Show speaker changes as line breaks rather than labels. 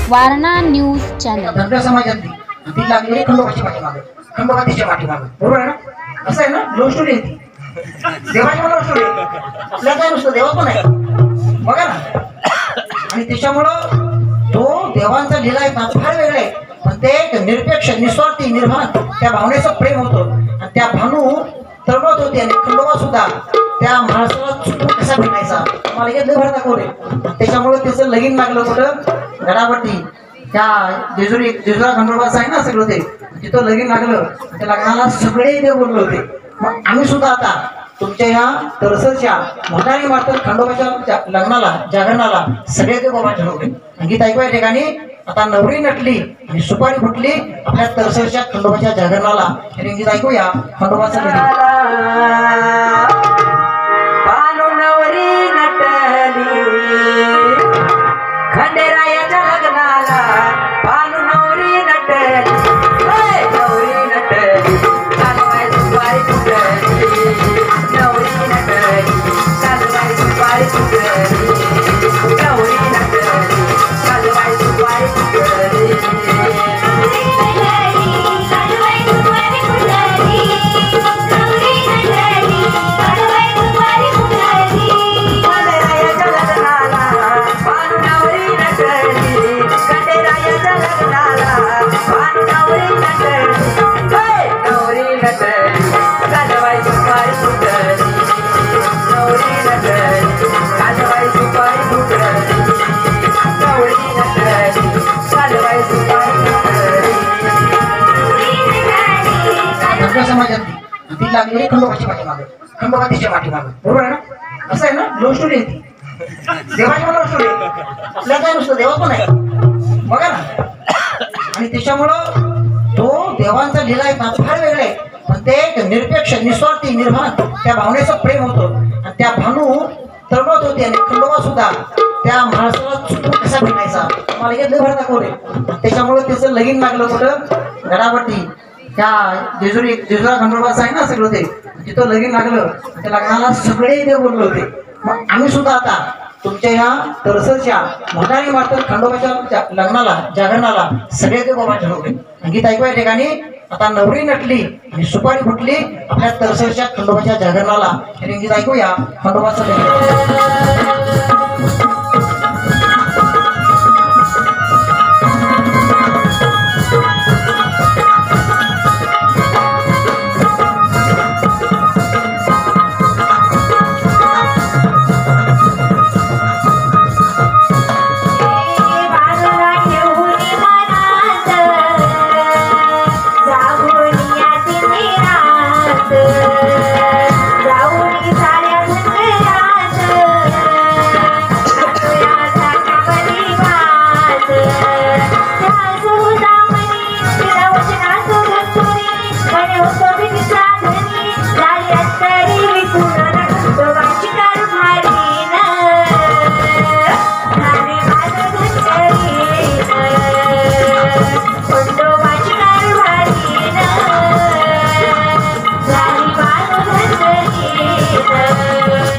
Warna news channel
Dhangar समाजातली ती लागलेली खंडोबाची पाठीमागे, खंडोबा तिच्या पाठीमागे, बरोबर आहे ना? असं आहे ना, लव्ह स्टोरी आहे ती. देवाची पण लव्ह स्टोरी आहे, आपल्या काय नुसतं देवा पण आहे बघा ना. आणि त्याच्यामुळं तो देवांचा लीला आहे ना फार वेगळा आहे, पण ते एक निरपेक्ष निस्वार्थी निर्माण त्या भावनेचं प्रेम होतं. आणि त्या भानू तळमळत होती आणि खंडोबा सुद्धा त्या महाराष्ट्राला चुकून कसा भेटायचा मला घेतलं भर दाखवले. त्याच्यामुळे त्याचं लगीन लागलं कुठं गडावरती, त्या जेजुरा खंडोबाचं आहे ना सगळं ते, तिथं लगीन लागलं. त्या लग्नाला सगळे देव बोलले होते. मग आम्ही सुद्धा आता तुमच्या ह्या तरसरच्या म्हातारी मार्फत खंडोबाच्या लग्नाला जागरणाला सगळे देव बाबा ठरवले. गीत ऐकू या ठिकाणी आता नवरी नटली आणि सुपारी फुटली आपल्या तरसरच्या खंडोबाच्या जागरणाला. हे गीत ऐकूया खंडोबाचं गीत.
खंडेरायाच्या लग्नाला भानू नवरी नटली, नवरी नटली चालवाय सुपारी फुटली, नवरी नटली चालवाय सुपारी फुटली, नवरी नटली चालवाय सुपारी फुटली.
समाजातली ती लागलेली खंडोबाची पाठीमागे, खंडोबा तिच्या पाठीमागे, बरोबर आहे ना? असं आहे ना, लव्ह स्टोरी आहे ती. देवाची पण लव्ह स्टोरी आहे, आपल्या काय नुसतं देवा पण आहे बघा ना. आणि त्याच्यामुळं तो देवांचा लीला आहे ना फार वेगळा आहे, पण ते एक निरपेक्ष निस्वार्थी निर्माण त्या भावनेचं प्रेम होतं. आणि त्या भानू तळमळत होती आणि खंडोबा सुद्धा त्या महाराष्ट्राला चुकून कसा भेटायचा मला घेतलं भर दाखवले. त्याच्यामुळे त्याचं लगीन लागलं कुठं गडावरती, त्या जेजुरा खंडोबाचं आहे ना सगळं ते, तिथं लगीन लागलं. त्या लग्नाला सगळे देव बोलले होते. मग आम्ही सुद्धा आता तुमच्या ह्या तरसरच्या म्हातारी मार्फत खंडोबाच्या लग्नाला जागरणाला सगळे देव बाबा ठरवले. गीत ऐकू या ठिकाणी आता नवरी नटली आणि सुपारी फुटली आपल्या तरसरच्या खंडोबाच्या जागरणाला. हे गीत ऐकूया खंडोबाचं.